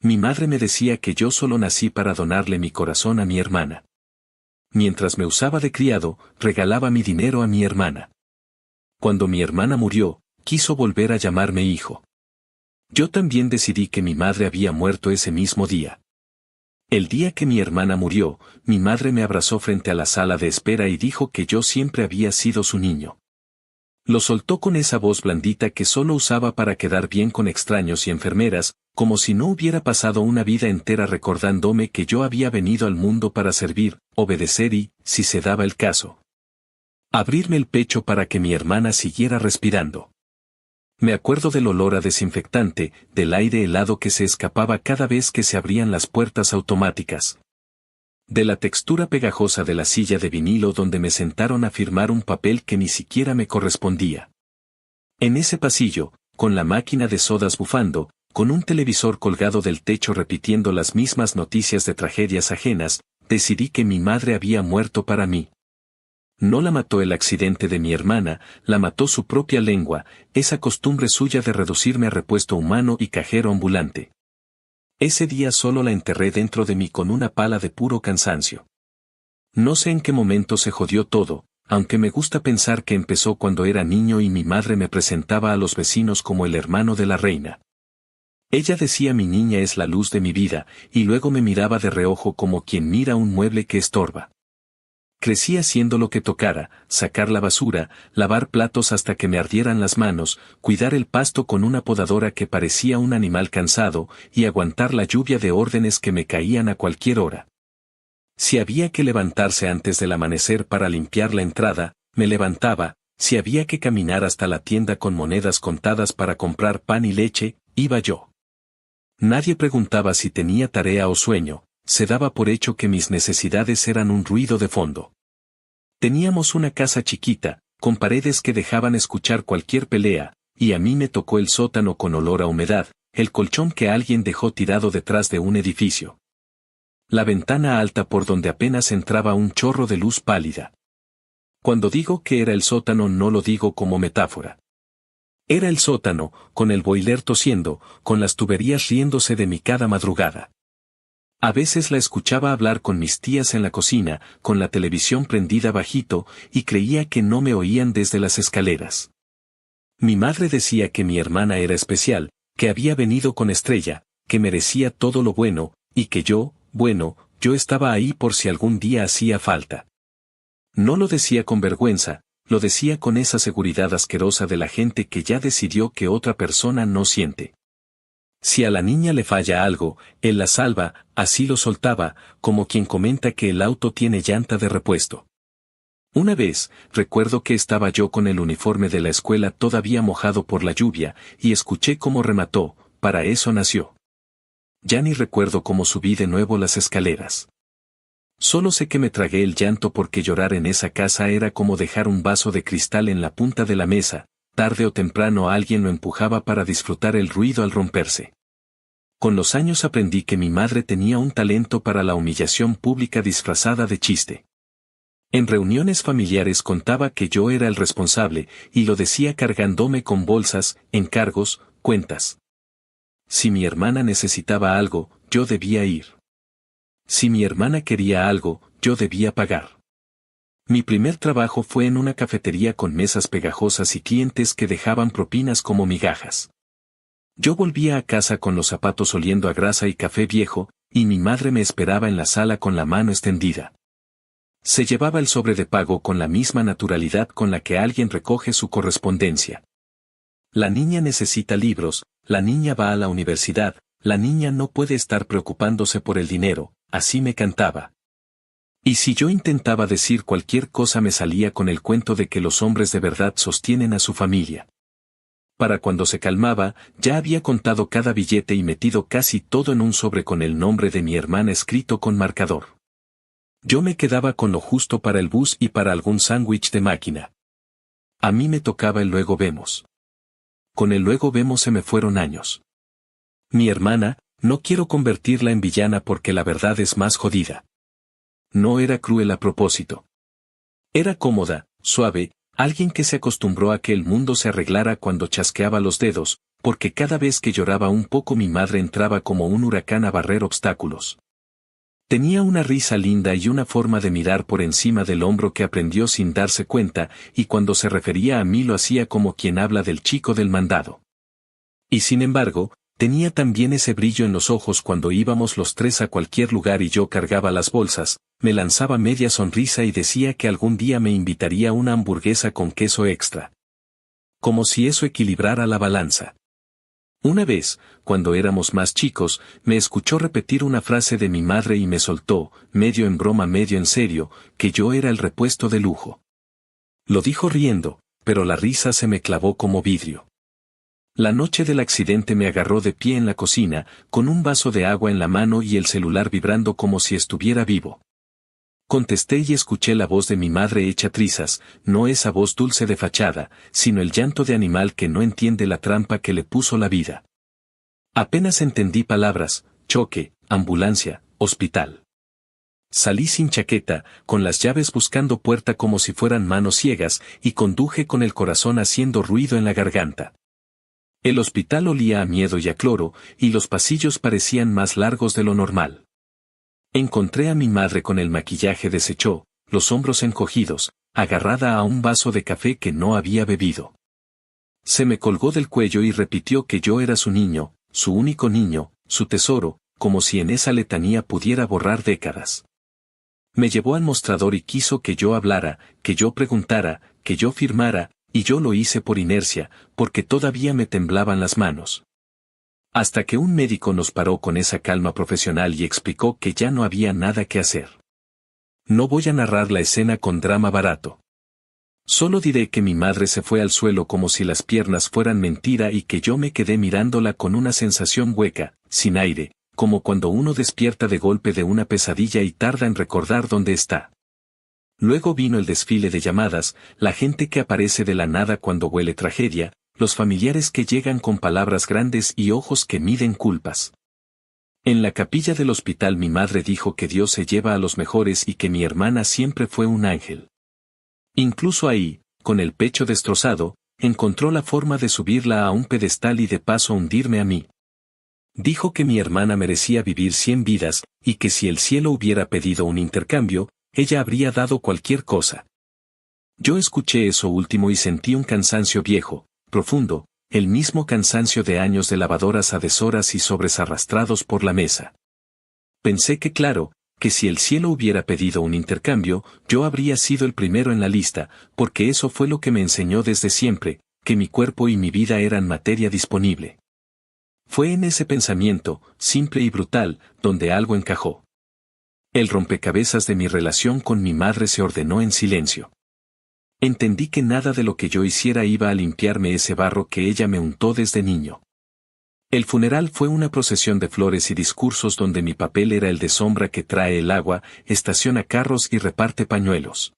Mi madre me decía que yo solo nací para donarle mi corazón a mi hermana. Mientras me usaba de criado, regalaba mi dinero a mi hermana. Cuando mi hermana murió, quiso volver a llamarme hijo. Yo también decidí que mi madre había muerto ese mismo día. El día que mi hermana murió, mi madre me abrazó frente a la sala de espera y dijo que yo siempre había sido su niño. Lo soltó con esa voz blandita que solo usaba para quedar bien con extraños y enfermeras, como si no hubiera pasado una vida entera recordándome que yo había venido al mundo para servir, obedecer y, si se daba el caso, abrirme el pecho para que mi hermana siguiera respirando. Me acuerdo del olor a desinfectante, del aire helado que se escapaba cada vez que se abrían las puertas automáticas. De la textura pegajosa de la silla de vinilo donde me sentaron a firmar un papel que ni siquiera me correspondía. En ese pasillo, con la máquina de sodas bufando, con un televisor colgado del techo repitiendo las mismas noticias de tragedias ajenas, decidí que mi madre había muerto para mí. No la mató el accidente de mi hermana, la mató su propia lengua, esa costumbre suya de reducirme a repuesto humano y cajero ambulante. Ese día solo la enterré dentro de mí con una pala de puro cansancio. No sé en qué momento se jodió todo, aunque me gusta pensar que empezó cuando era niño y mi madre me presentaba a los vecinos como el hermano de la reina. Ella decía mi niña es la luz de mi vida, y luego me miraba de reojo como quien mira un mueble que estorba. Crecí haciendo lo que tocara, sacar la basura, lavar platos hasta que me ardieran las manos, cuidar el pasto con una podadora que parecía un animal cansado, y aguantar la lluvia de órdenes que me caían a cualquier hora. Si había que levantarse antes del amanecer para limpiar la entrada, me levantaba, si había que caminar hasta la tienda con monedas contadas para comprar pan y leche, iba yo. Nadie preguntaba si tenía tarea o sueño. Se daba por hecho que mis necesidades eran un ruido de fondo. Teníamos una casa chiquita, con paredes que dejaban escuchar cualquier pelea, y a mí me tocó el sótano con olor a humedad, el colchón que alguien dejó tirado detrás de un edificio. La ventana alta por donde apenas entraba un chorro de luz pálida. Cuando digo que era el sótano no lo digo como metáfora. Era el sótano, con el boiler tosiendo, con las tuberías riéndose de mí cada madrugada. A veces la escuchaba hablar con mis tías en la cocina, con la televisión prendida bajito, y creía que no me oían desde las escaleras. Mi madre decía que mi hermana era especial, que había venido con estrella, que merecía todo lo bueno, y que yo estaba ahí por si algún día hacía falta. No lo decía con vergüenza, lo decía con esa seguridad asquerosa de la gente que ya decidió que otra persona no siente. Si a la niña le falla algo, él la salva, así lo soltaba, como quien comenta que el auto tiene llanta de repuesto. Una vez, recuerdo que estaba yo con el uniforme de la escuela todavía mojado por la lluvia, y escuché cómo remató, para eso nació. Ya ni recuerdo cómo subí de nuevo las escaleras. Solo sé que me tragué el llanto porque llorar en esa casa era como dejar un vaso de cristal en la punta de la mesa. Tarde o temprano alguien lo empujaba para disfrutar el ruido al romperse. Con los años aprendí que mi madre tenía un talento para la humillación pública disfrazada de chiste. En reuniones familiares contaba que yo era el responsable, y lo decía cargándome con bolsas, encargos, cuentas. Si mi hermana necesitaba algo, yo debía ir. Si mi hermana quería algo, yo debía pagar. Mi primer trabajo fue en una cafetería con mesas pegajosas y clientes que dejaban propinas como migajas. Yo volvía a casa con los zapatos oliendo a grasa y café viejo, y mi madre me esperaba en la sala con la mano extendida. Se llevaba el sobre de pago con la misma naturalidad con la que alguien recoge su correspondencia. La niña necesita libros, la niña va a la universidad, la niña no puede estar preocupándose por el dinero, así me cantaba. Y si yo intentaba decir cualquier cosa me salía con el cuento de que los hombres de verdad sostienen a su familia. Para cuando se calmaba, ya había contado cada billete y metido casi todo en un sobre con el nombre de mi hermana escrito con marcador. Yo me quedaba con lo justo para el bus y para algún sándwich de máquina. A mí me tocaba el luego vemos. Con el luego vemos se me fueron años. Mi hermana, no quiero convertirla en villana porque la verdad es más jodida. No era cruel a propósito. Era cómoda, suave, alguien que se acostumbró a que el mundo se arreglara cuando chasqueaba los dedos, porque cada vez que lloraba un poco mi madre entraba como un huracán a barrer obstáculos. Tenía una risa linda y una forma de mirar por encima del hombro que aprendió sin darse cuenta, y cuando se refería a mí lo hacía como quien habla del chico del mandado. Y sin embargo, tenía también ese brillo en los ojos cuando íbamos los tres a cualquier lugar y yo cargaba las bolsas, me lanzaba media sonrisa y decía que algún día me invitaría una hamburguesa con queso extra. Como si eso equilibrara la balanza. Una vez, cuando éramos más chicos, me escuchó repetir una frase de mi madre y me soltó, medio en broma medio en serio, que yo era el repuesto de lujo. Lo dijo riendo, pero la risa se me clavó como vidrio. La noche del accidente me agarró de pie en la cocina, con un vaso de agua en la mano y el celular vibrando como si estuviera vivo. Contesté y escuché la voz de mi madre hecha trizas, no esa voz dulce de fachada, sino el llanto de animal que no entiende la trampa que le puso la vida. Apenas entendí palabras: choque, ambulancia, hospital. Salí sin chaqueta, con las llaves buscando puerta como si fueran manos ciegas, y conduje con el corazón haciendo ruido en la garganta. El hospital olía a miedo y a cloro, y los pasillos parecían más largos de lo normal. Encontré a mi madre con el maquillaje deshecho, los hombros encogidos, agarrada a un vaso de café que no había bebido. Se me colgó del cuello y repitió que yo era su niño, su único niño, su tesoro, como si en esa letanía pudiera borrar décadas. Me llevó al mostrador y quiso que yo hablara, que yo preguntara, que yo firmara, y yo lo hice por inercia, porque todavía me temblaban las manos. Hasta que un médico nos paró con esa calma profesional y explicó que ya no había nada que hacer. No voy a narrar la escena con drama barato. Solo diré que mi madre se fue al suelo como si las piernas fueran mentira y que yo me quedé mirándola con una sensación hueca, sin aire, como cuando uno despierta de golpe de una pesadilla y tarda en recordar dónde está. Luego vino el desfile de llamadas, la gente que aparece de la nada cuando huele tragedia, los familiares que llegan con palabras grandes y ojos que miden culpas. En la capilla del hospital mi madre dijo que Dios se lleva a los mejores y que mi hermana siempre fue un ángel. Incluso ahí, con el pecho destrozado, encontró la forma de subirla a un pedestal y de paso hundirme a mí. Dijo que mi hermana merecía vivir 100 vidas, y que si el cielo hubiera pedido un intercambio, ella habría dado cualquier cosa. Yo escuché eso último y sentí un cansancio viejo, profundo, el mismo cansancio de años de lavadoras a deshoras y sobres arrastrados por la mesa. Pensé que claro, que si el cielo hubiera pedido un intercambio, yo habría sido el primero en la lista, porque eso fue lo que me enseñó desde siempre, que mi cuerpo y mi vida eran materia disponible. Fue en ese pensamiento, simple y brutal, donde algo encajó. El rompecabezas de mi relación con mi madre se ordenó en silencio. Entendí que nada de lo que yo hiciera iba a limpiarme ese barro que ella me untó desde niño. El funeral fue una procesión de flores y discursos donde mi papel era el de sombra que trae el agua, estaciona carros y reparte pañuelos.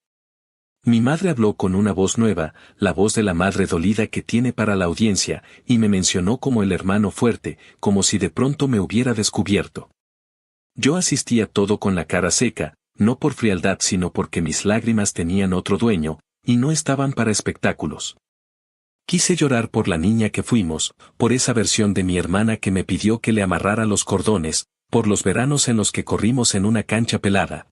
Mi madre habló con una voz nueva, la voz de la madre dolida que tiene para la audiencia, y me mencionó como el hermano fuerte, como si de pronto me hubiera descubierto. Yo asistía todo con la cara seca, no por frialdad sino porque mis lágrimas tenían otro dueño, y no estaban para espectáculos. Quise llorar por la niña que fuimos, por esa versión de mi hermana que me pidió que le amarrara los cordones, por los veranos en los que corrimos en una cancha pelada.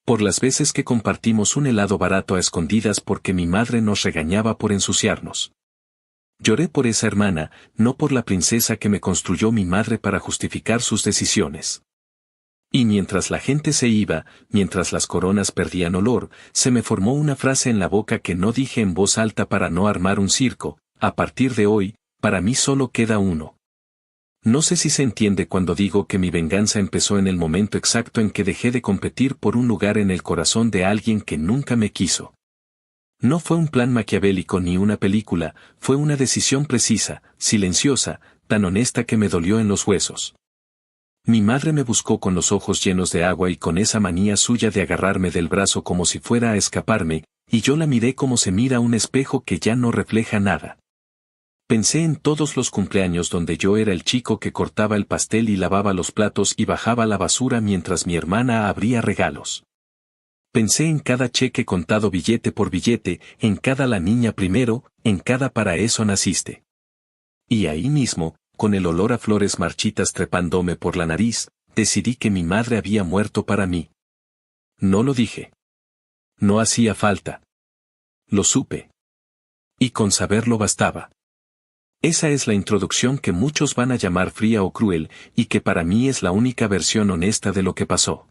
Por las veces que compartimos un helado barato a escondidas porque mi madre nos regañaba por ensuciarnos. Lloré por esa hermana, no por la princesa que me construyó mi madre para justificar sus decisiones. Y mientras la gente se iba, mientras las coronas perdían olor, se me formó una frase en la boca que no dije en voz alta para no armar un circo: a partir de hoy, para mí solo queda uno. No sé si se entiende cuando digo que mi venganza empezó en el momento exacto en que dejé de competir por un lugar en el corazón de alguien que nunca me quiso. No fue un plan maquiavélico ni una película, fue una decisión precisa, silenciosa, tan honesta que me dolió en los huesos. Mi madre me buscó con los ojos llenos de agua y con esa manía suya de agarrarme del brazo como si fuera a escaparme, y yo la miré como se mira un espejo que ya no refleja nada. Pensé en todos los cumpleaños donde yo era el chico que cortaba el pastel y lavaba los platos y bajaba la basura mientras mi hermana abría regalos. Pensé en cada cheque contado billete por billete, en cada la niña primero, en cada para eso naciste. Y ahí mismo, con el olor a flores marchitas trepándome por la nariz, decidí que mi madre había muerto para mí. No lo dije. No hacía falta. Lo supe. Y con saberlo bastaba. Esa es la introducción que muchos van a llamar fría o cruel, y que para mí es la única versión honesta de lo que pasó.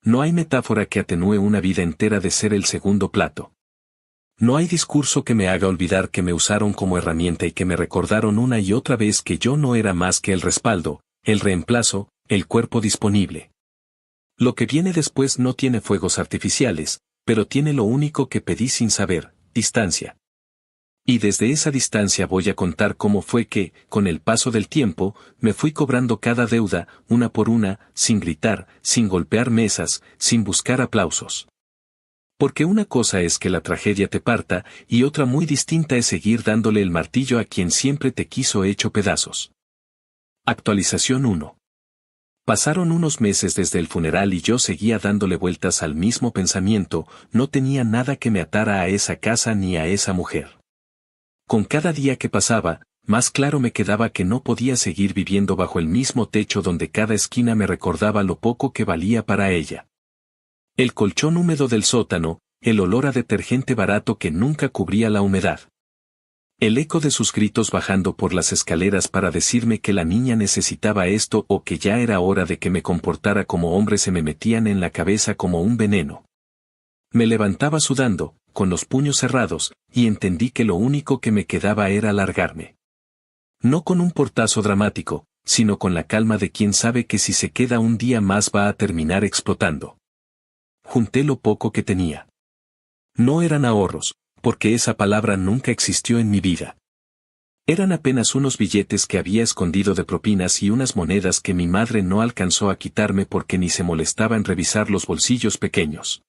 No hay metáfora que atenúe una vida entera de ser el segundo plato. No hay discurso que me haga olvidar que me usaron como herramienta y que me recordaron una y otra vez que yo no era más que el respaldo, el reemplazo, el cuerpo disponible. Lo que viene después no tiene fuegos artificiales, pero tiene lo único que pedí sin saber, distancia. Y desde esa distancia voy a contar cómo fue que, con el paso del tiempo, me fui cobrando cada deuda, una por una, sin gritar, sin golpear mesas, sin buscar aplausos. Porque una cosa es que la tragedia te parta, y otra muy distinta es seguir dándole el martillo a quien siempre te quiso hecho pedazos. Actualización 1. Pasaron unos meses desde el funeral y yo seguía dándole vueltas al mismo pensamiento, no tenía nada que me atara a esa casa ni a esa mujer. Con cada día que pasaba, más claro me quedaba que no podía seguir viviendo bajo el mismo techo donde cada esquina me recordaba lo poco que valía para ella. El colchón húmedo del sótano, el olor a detergente barato que nunca cubría la humedad. El eco de sus gritos bajando por las escaleras para decirme que la niña necesitaba esto o que ya era hora de que me comportara como hombre se me metían en la cabeza como un veneno. Me levantaba sudando, con los puños cerrados, y entendí que lo único que me quedaba era largarme. No con un portazo dramático, sino con la calma de quien sabe que si se queda un día más va a terminar explotando. Junté lo poco que tenía. No eran ahorros, porque esa palabra nunca existió en mi vida. Eran apenas unos billetes que había escondido de propinas y unas monedas que mi madre no alcanzó a quitarme porque ni se molestaba en revisar los bolsillos pequeños.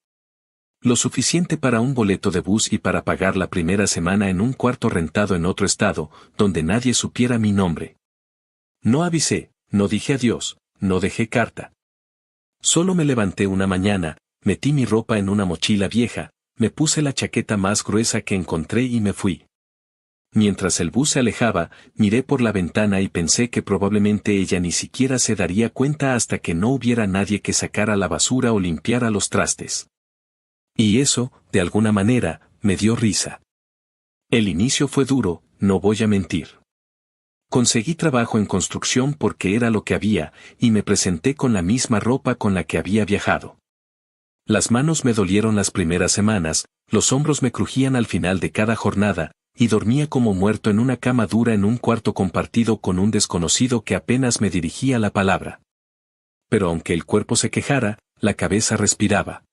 Lo suficiente para un boleto de bus y para pagar la primera semana en un cuarto rentado en otro estado, donde nadie supiera mi nombre. No avisé, no dije adiós, no dejé carta. Solo me levanté una mañana, metí mi ropa en una mochila vieja, me puse la chaqueta más gruesa que encontré y me fui. Mientras el bus se alejaba, miré por la ventana y pensé que probablemente ella ni siquiera se daría cuenta hasta que no hubiera nadie que sacara la basura o limpiara los trastes. Y eso, de alguna manera, me dio risa. El inicio fue duro, no voy a mentir. Conseguí trabajo en construcción porque era lo que había, y me presenté con la misma ropa con la que había viajado. Las manos me dolieron las primeras semanas, los hombros me crujían al final de cada jornada, y dormía como muerto en una cama dura en un cuarto compartido con un desconocido que apenas me dirigía la palabra. Pero aunque el cuerpo se quejara, la cabeza respiraba.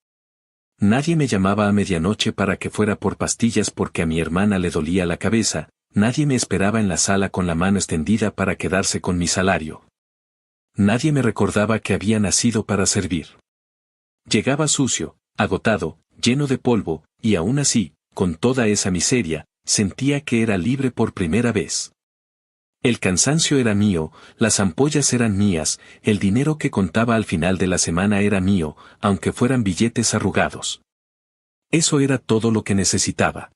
Nadie me llamaba a medianoche para que fuera por pastillas porque a mi hermana le dolía la cabeza, nadie me esperaba en la sala con la mano extendida para quedarse con mi salario. Nadie me recordaba que había nacido para servir. Llegaba sucio, agotado, lleno de polvo, y aún así, con toda esa miseria, sentía que era libre por primera vez. El cansancio era mío, las ampollas eran mías, el dinero que contaba al final de la semana era mío, aunque fueran billetes arrugados. Eso era todo lo que necesitaba.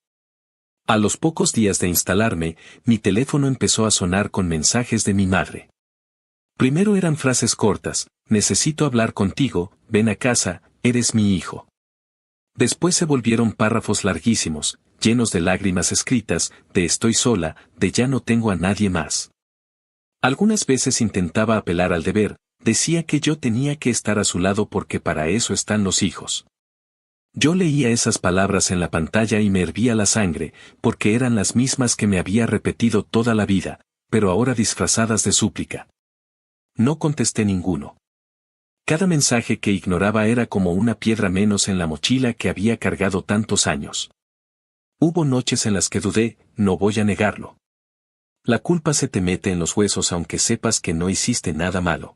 A los pocos días de instalarme, mi teléfono empezó a sonar con mensajes de mi madre. Primero eran frases cortas: necesito hablar contigo, ven a casa, eres mi hijo. Después se volvieron párrafos larguísimos, llenos de lágrimas escritas, de estoy sola, de ya no tengo a nadie más. Algunas veces intentaba apelar al deber, decía que yo tenía que estar a su lado porque para eso están los hijos. Yo leía esas palabras en la pantalla y me hervía la sangre, porque eran las mismas que me había repetido toda la vida, pero ahora disfrazadas de súplica. No contesté ninguno. Cada mensaje que ignoraba era como una piedra menos en la mochila que había cargado tantos años. Hubo noches en las que dudé, no voy a negarlo. La culpa se te mete en los huesos aunque sepas que no hiciste nada malo.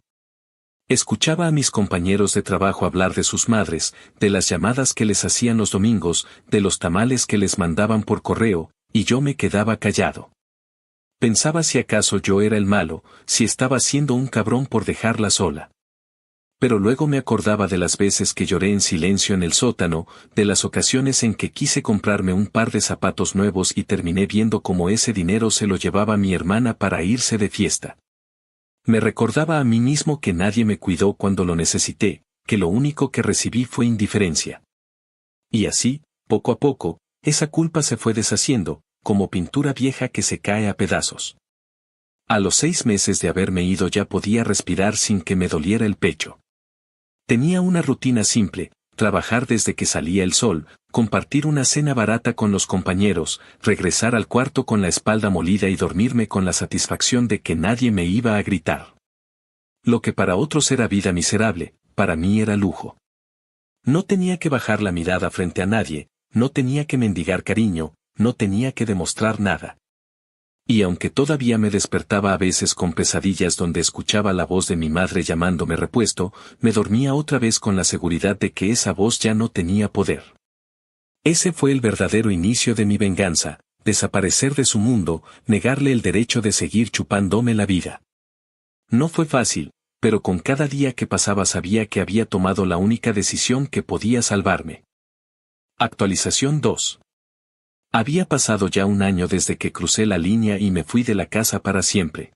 Escuchaba a mis compañeros de trabajo hablar de sus madres, de las llamadas que les hacían los domingos, de los tamales que les mandaban por correo, y yo me quedaba callado. Pensaba si acaso yo era el malo, si estaba siendo un cabrón por dejarla sola. Pero luego me acordaba de las veces que lloré en silencio en el sótano, de las ocasiones en que quise comprarme un par de zapatos nuevos y terminé viendo cómo ese dinero se lo llevaba mi hermana para irse de fiesta. Me recordaba a mí mismo que nadie me cuidó cuando lo necesité, que lo único que recibí fue indiferencia. Y así, poco a poco, esa culpa se fue deshaciendo, como pintura vieja que se cae a pedazos. A los 6 meses de haberme ido ya podía respirar sin que me doliera el pecho. Tenía una rutina simple: trabajar desde que salía el sol, compartir una cena barata con los compañeros, regresar al cuarto con la espalda molida y dormirme con la satisfacción de que nadie me iba a gritar. Lo que para otros era vida miserable, para mí era lujo. No tenía que bajar la mirada frente a nadie, no tenía que mendigar cariño, no tenía que demostrar nada. Y aunque todavía me despertaba a veces con pesadillas donde escuchaba la voz de mi madre llamándome repuesto, me dormía otra vez con la seguridad de que esa voz ya no tenía poder. Ese fue el verdadero inicio de mi venganza: desaparecer de su mundo, negarle el derecho de seguir chupándome la vida. No fue fácil, pero con cada día que pasaba sabía que había tomado la única decisión que podía salvarme. Actualización 2. Había pasado ya un año desde que crucé la línea y me fui de la casa para siempre.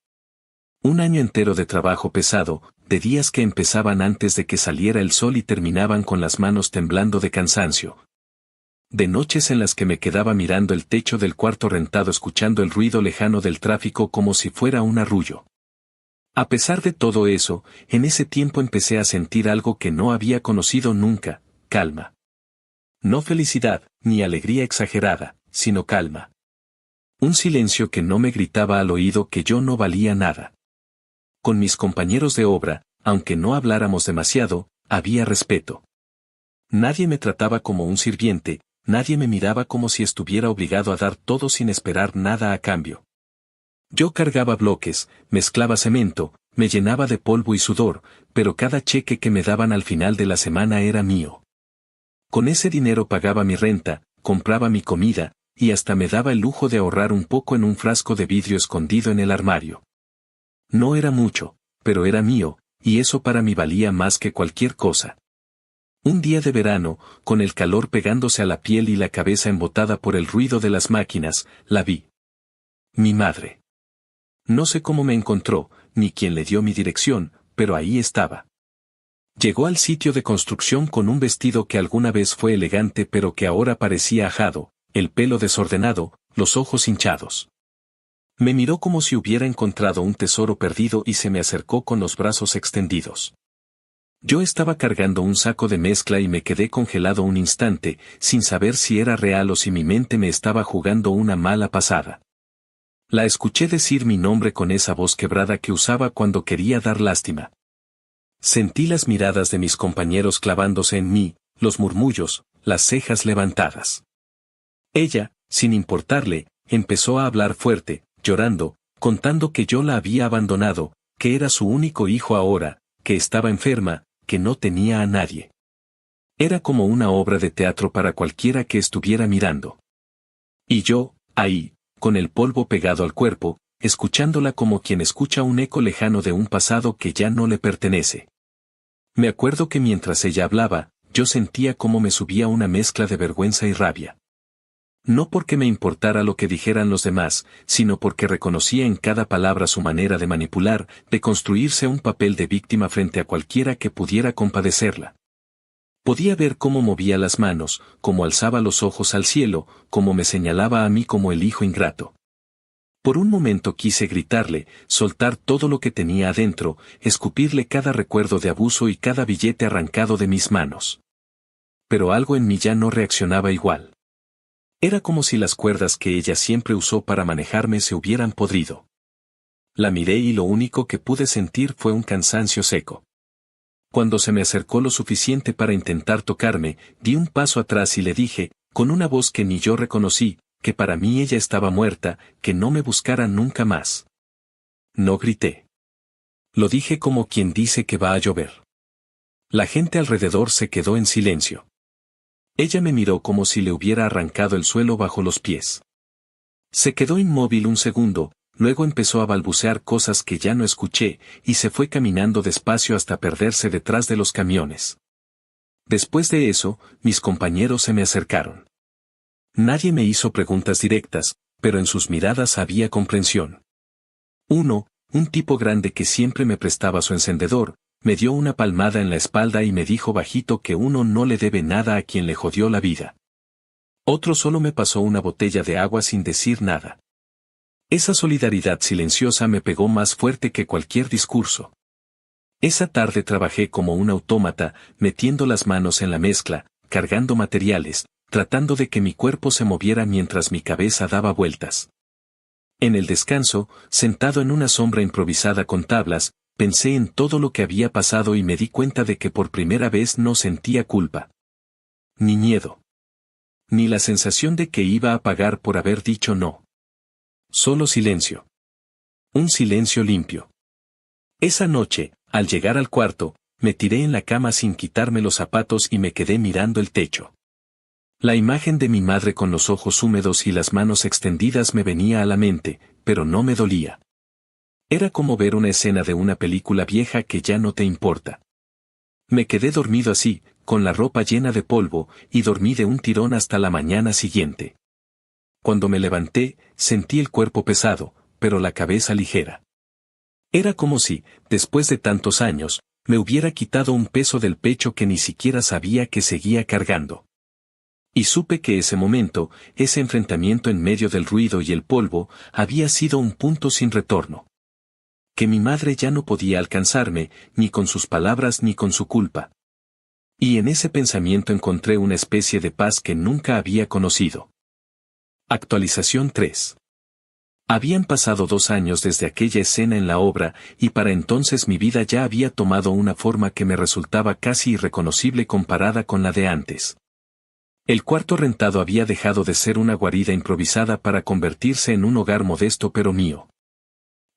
Un año entero de trabajo pesado, de días que empezaban antes de que saliera el sol y terminaban con las manos temblando de cansancio. De noches en las que me quedaba mirando el techo del cuarto rentado escuchando el ruido lejano del tráfico como si fuera un arrullo. A pesar de todo eso, en ese tiempo empecé a sentir algo que no había conocido nunca: calma. No felicidad, ni alegría exagerada, sino calma. Un silencio que no me gritaba al oído que yo no valía nada. Con mis compañeros de obra, aunque no habláramos demasiado, había respeto. Nadie me trataba como un sirviente, nadie me miraba como si estuviera obligado a dar todo sin esperar nada a cambio. Yo cargaba bloques, mezclaba cemento, me llenaba de polvo y sudor, pero cada cheque que me daban al final de la semana era mío. Con ese dinero pagaba mi renta, compraba mi comida, y hasta me daba el lujo de ahorrar un poco en un frasco de vidrio escondido en el armario. No era mucho, pero era mío, y eso para mí valía más que cualquier cosa. Un día de verano, con el calor pegándose a la piel y la cabeza embotada por el ruido de las máquinas, la vi. Mi madre. No sé cómo me encontró, ni quién le dio mi dirección, pero ahí estaba. Llegó al sitio de construcción con un vestido que alguna vez fue elegante pero que ahora parecía ajado, el pelo desordenado, los ojos hinchados. Me miró como si hubiera encontrado un tesoro perdido y se me acercó con los brazos extendidos. Yo estaba cargando un saco de mezcla y me quedé congelado un instante, sin saber si era real o si mi mente me estaba jugando una mala pasada. La escuché decir mi nombre con esa voz quebrada que usaba cuando quería dar lástima. Sentí las miradas de mis compañeros clavándose en mí, los murmullos, las cejas levantadas. Ella, sin importarle, empezó a hablar fuerte, llorando, contando que yo la había abandonado, que era su único hijo ahora, que estaba enferma, que no tenía a nadie. Era como una obra de teatro para cualquiera que estuviera mirando. Y yo, ahí, con el polvo pegado al cuerpo, escuchándola como quien escucha un eco lejano de un pasado que ya no le pertenece. Me acuerdo que mientras ella hablaba, yo sentía cómo me subía una mezcla de vergüenza y rabia. No porque me importara lo que dijeran los demás, sino porque reconocía en cada palabra su manera de manipular, de construirse un papel de víctima frente a cualquiera que pudiera compadecerla. Podía ver cómo movía las manos, cómo alzaba los ojos al cielo, cómo me señalaba a mí como el hijo ingrato. Por un momento quise gritarle, soltar todo lo que tenía adentro, escupirle cada recuerdo de abuso y cada billete arrancado de mis manos. Pero algo en mí ya no reaccionaba igual. Era como si las cuerdas que ella siempre usó para manejarme se hubieran podrido. La miré y lo único que pude sentir fue un cansancio seco. Cuando se me acercó lo suficiente para intentar tocarme, di un paso atrás y le dije, con una voz que ni yo reconocí, que para mí ella estaba muerta, que no me buscara nunca más. No grité. Lo dije como quien dice que va a llover. La gente alrededor se quedó en silencio. Ella me miró como si le hubiera arrancado el suelo bajo los pies. Se quedó inmóvil un segundo, Luego empezó a balbucear cosas que ya no escuché, y se fue caminando despacio hasta perderse detrás de los camiones. Después de eso, mis compañeros se me acercaron. Nadie me hizo preguntas directas, pero en sus miradas había comprensión. Uno, un tipo grande que siempre me prestaba su encendedor, me dio una palmada en la espalda y me dijo bajito que uno no le debe nada a quien le jodió la vida. Otro solo me pasó una botella de agua sin decir nada. Esa solidaridad silenciosa me pegó más fuerte que cualquier discurso. Esa tarde trabajé como un autómata, metiendo las manos en la mezcla, cargando materiales, tratando de que mi cuerpo se moviera mientras mi cabeza daba vueltas. En el descanso, sentado en una sombra improvisada con tablas, pensé en todo lo que había pasado y me di cuenta de que por primera vez no sentía culpa. Ni miedo. Ni la sensación de que iba a pagar por haber dicho no. Solo silencio. Un silencio limpio. Esa noche, al llegar al cuarto, me tiré en la cama sin quitarme los zapatos y me quedé mirando el techo. La imagen de mi madre con los ojos húmedos y las manos extendidas me venía a la mente, pero no me dolía. Era como ver una escena de una película vieja que ya no te importa. Me quedé dormido así, con la ropa llena de polvo, y dormí de un tirón hasta la mañana siguiente. Cuando me levanté, sentí el cuerpo pesado, pero la cabeza ligera. Era como si, después de tantos años, me hubiera quitado un peso del pecho que ni siquiera sabía que seguía cargando. Y supe que ese momento, ese enfrentamiento en medio del ruido y el polvo, había sido un punto sin retorno. Que mi madre ya no podía alcanzarme, ni con sus palabras ni con su culpa. Y en ese pensamiento encontré una especie de paz que nunca había conocido. Actualización 3. Habían pasado 2 años desde aquella escena en la obra, y para entonces mi vida ya había tomado una forma que me resultaba casi irreconocible comparada con la de antes. El cuarto rentado había dejado de ser una guarida improvisada para convertirse en un hogar modesto pero mío.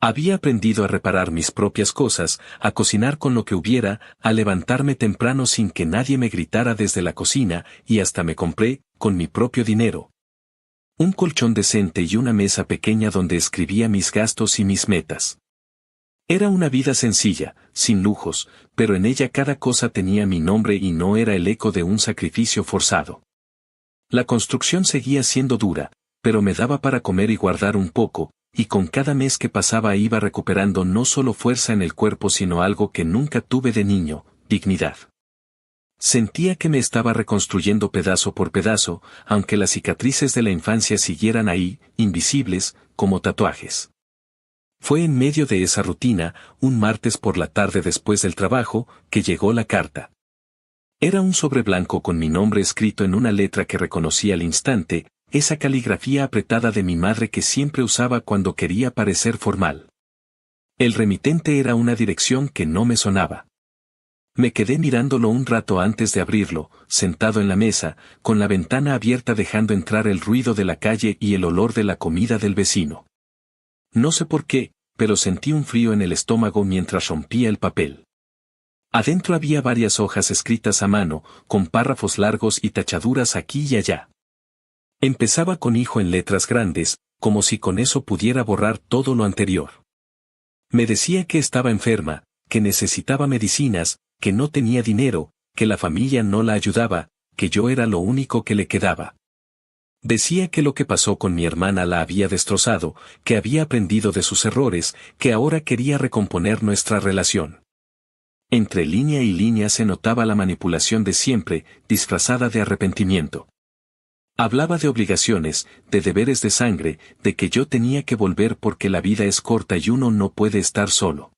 Había aprendido a reparar mis propias cosas, a cocinar con lo que hubiera, a levantarme temprano sin que nadie me gritara desde la cocina, y hasta me compré, con mi propio dinero, un colchón decente y una mesa pequeña donde escribía mis gastos y mis metas. Era una vida sencilla, sin lujos, pero en ella cada cosa tenía mi nombre y no era el eco de un sacrificio forzado. La construcción seguía siendo dura, pero me daba para comer y guardar un poco, y con cada mes que pasaba iba recuperando no solo fuerza en el cuerpo sino algo que nunca tuve de niño, dignidad. Sentía que me estaba reconstruyendo pedazo por pedazo, aunque las cicatrices de la infancia siguieran ahí, invisibles, como tatuajes. Fue en medio de esa rutina, un martes por la tarde después del trabajo, que llegó la carta. Era un sobre blanco con mi nombre escrito en una letra que reconocí al instante, esa caligrafía apretada de mi madre que siempre usaba cuando quería parecer formal. El remitente era una dirección que no me sonaba. Me quedé mirándolo un rato antes de abrirlo, sentado en la mesa, con la ventana abierta dejando entrar el ruido de la calle y el olor de la comida del vecino. No sé por qué, pero sentí un frío en el estómago mientras rompía el papel. Adentro había varias hojas escritas a mano, con párrafos largos y tachaduras aquí y allá. Empezaba con hijo en letras grandes, como si con eso pudiera borrar todo lo anterior. Me decía que estaba enferma, que necesitaba medicinas, que no tenía dinero, que la familia no la ayudaba, que yo era lo único que le quedaba. Decía que lo que pasó con mi hermana la había destrozado, que había aprendido de sus errores, que ahora quería recomponer nuestra relación. Entre línea y línea se notaba la manipulación de siempre, disfrazada de arrepentimiento. Hablaba de obligaciones, de deberes de sangre, de que yo tenía que volver porque la vida es corta y uno no puede estar solo.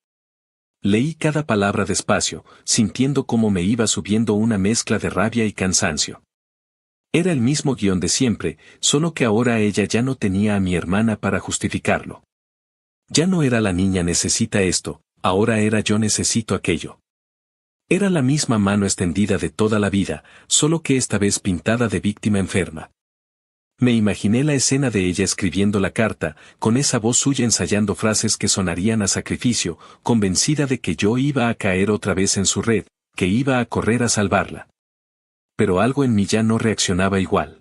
Leí cada palabra despacio, sintiendo cómo me iba subiendo una mezcla de rabia y cansancio. Era el mismo guión de siempre, solo que ahora ella ya no tenía a mi hermana para justificarlo. Ya no era la niña necesita esto, ahora era yo necesito aquello. Era la misma mano extendida de toda la vida, solo que esta vez pintada de víctima enferma. Me imaginé la escena de ella escribiendo la carta, con esa voz suya ensayando frases que sonarían a sacrificio, convencida de que yo iba a caer otra vez en su red, que iba a correr a salvarla. Pero algo en mí ya no reaccionaba igual.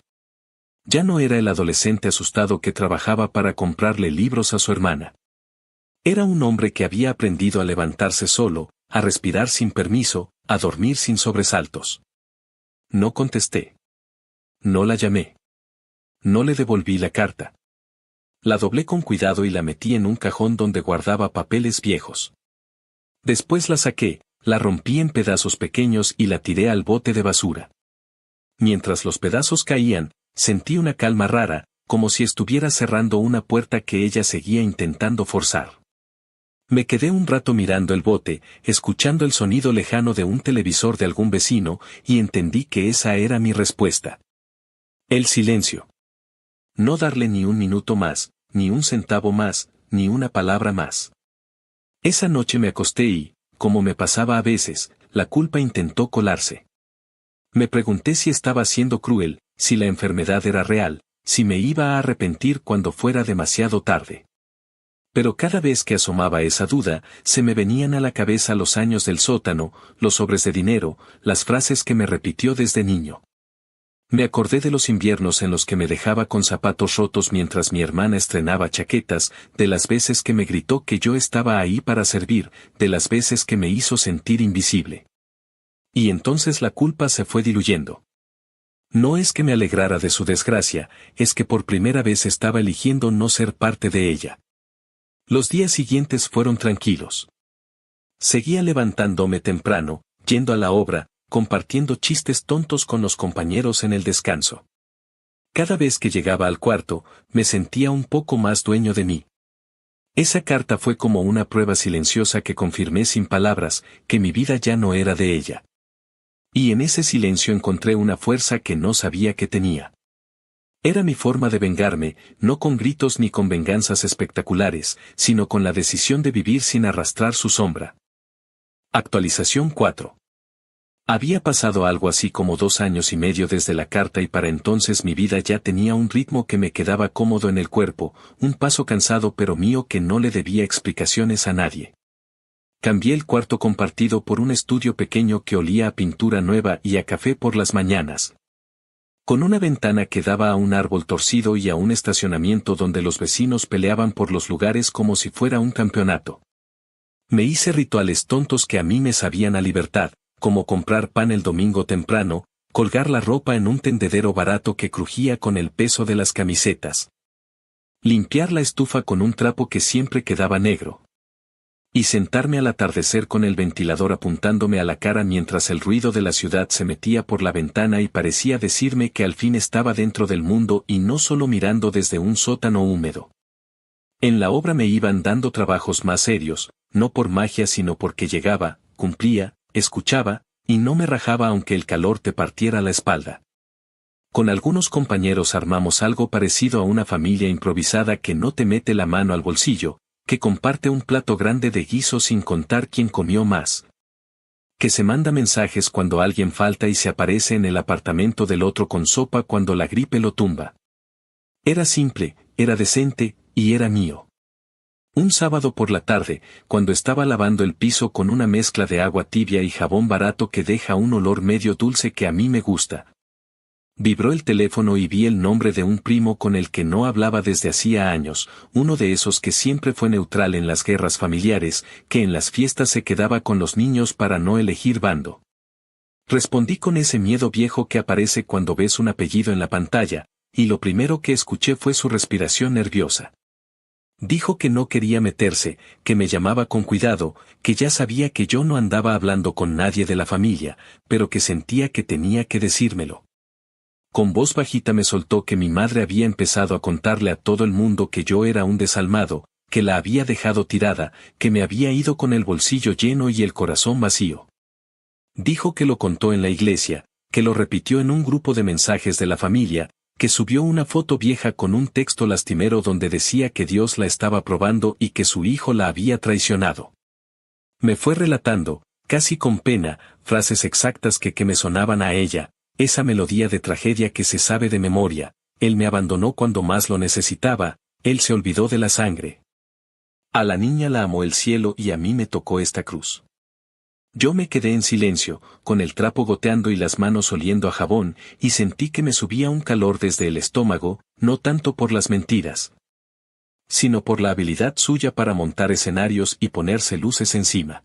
Ya no era el adolescente asustado que trabajaba para comprarle libros a su hermana. Era un hombre que había aprendido a levantarse solo, a respirar sin permiso, a dormir sin sobresaltos. No contesté. No la llamé. No le devolví la carta. La doblé con cuidado y la metí en un cajón donde guardaba papeles viejos. Después la saqué, la rompí en pedazos pequeños y la tiré al bote de basura. Mientras los pedazos caían, sentí una calma rara, como si estuviera cerrando una puerta que ella seguía intentando forzar. Me quedé un rato mirando el bote, escuchando el sonido lejano de un televisor de algún vecino, y entendí que esa era mi respuesta. El silencio. No darle ni un minuto más, ni un centavo más, ni una palabra más. Esa noche me acosté y, como me pasaba a veces, la culpa intentó colarse. Me pregunté si estaba siendo cruel, si la enfermedad era real, si me iba a arrepentir cuando fuera demasiado tarde. Pero cada vez que asomaba esa duda, se me venían a la cabeza los años del sótano, los sobres de dinero, las frases que me repitió desde niño. Me acordé de los inviernos en los que me dejaba con zapatos rotos mientras mi hermana estrenaba chaquetas, de las veces que me gritó que yo estaba ahí para servir, de las veces que me hizo sentir invisible. Y entonces la culpa se fue diluyendo. No es que me alegrara de su desgracia, es que por primera vez estaba eligiendo no ser parte de ella. Los días siguientes fueron tranquilos. Seguía levantándome temprano, yendo a la obra, compartiendo chistes tontos con los compañeros en el descanso. Cada vez que llegaba al cuarto, me sentía un poco más dueño de mí. Esa carta fue como una prueba silenciosa que confirmé sin palabras, que mi vida ya no era de ella. Y en ese silencio encontré una fuerza que no sabía que tenía. Era mi forma de vengarme, no con gritos ni con venganzas espectaculares, sino con la decisión de vivir sin arrastrar su sombra. Actualización 4. Había pasado algo así como 2 años y medio desde la carta y para entonces mi vida ya tenía un ritmo que me quedaba cómodo en el cuerpo, un paso cansado pero mío que no le debía explicaciones a nadie. Cambié el cuarto compartido por un estudio pequeño que olía a pintura nueva y a café por las mañanas. Con una ventana que daba a un árbol torcido y a un estacionamiento donde los vecinos peleaban por los lugares como si fuera un campeonato. Me hice rituales tontos que a mí me sabían a libertad, como comprar pan el domingo temprano, colgar la ropa en un tendedero barato que crujía con el peso de las camisetas. Limpiar la estufa con un trapo que siempre quedaba negro. Y sentarme al atardecer con el ventilador apuntándome a la cara mientras el ruido de la ciudad se metía por la ventana y parecía decirme que al fin estaba dentro del mundo y no solo mirando desde un sótano húmedo. En la obra me iban dando trabajos más serios, no por magia sino porque llegaba, cumplía, escuchaba, y no me rajaba aunque el calor te partiera la espalda. Con algunos compañeros armamos algo parecido a una familia improvisada que no te mete la mano al bolsillo, que comparte un plato grande de guiso sin contar quién comió más. Que se manda mensajes cuando alguien falta y se aparece en el apartamento del otro con sopa cuando la gripe lo tumba. Era simple, era decente, y era mío. Un sábado por la tarde, cuando estaba lavando el piso con una mezcla de agua tibia y jabón barato que deja un olor medio dulce que a mí me gusta. Vibró el teléfono y vi el nombre de un primo con el que no hablaba desde hacía años, uno de esos que siempre fue neutral en las guerras familiares, que en las fiestas se quedaba con los niños para no elegir bando. Respondí con ese miedo viejo que aparece cuando ves un apellido en la pantalla, y lo primero que escuché fue su respiración nerviosa. Dijo que no quería meterse, que me llamaba con cuidado, que ya sabía que yo no andaba hablando con nadie de la familia, pero que sentía que tenía que decírmelo. Con voz bajita me soltó que mi madre había empezado a contarle a todo el mundo que yo era un desalmado, que la había dejado tirada, que me había ido con el bolsillo lleno y el corazón vacío. Dijo que lo contó en la iglesia, que lo repitió en un grupo de mensajes de la familia, que subió una foto vieja con un texto lastimero donde decía que Dios la estaba probando y que su hijo la había traicionado. Me fue relatando, casi con pena, frases exactas que me sonaban a ella, esa melodía de tragedia que se sabe de memoria: él me abandonó cuando más lo necesitaba, él se olvidó de la sangre. A la niña la amó el cielo y a mí me tocó esta cruz. Yo me quedé en silencio, con el trapo goteando y las manos oliendo a jabón, y sentí que me subía un calor desde el estómago, no tanto por las mentiras. sino por la habilidad suya para montar escenarios y ponerse luces encima.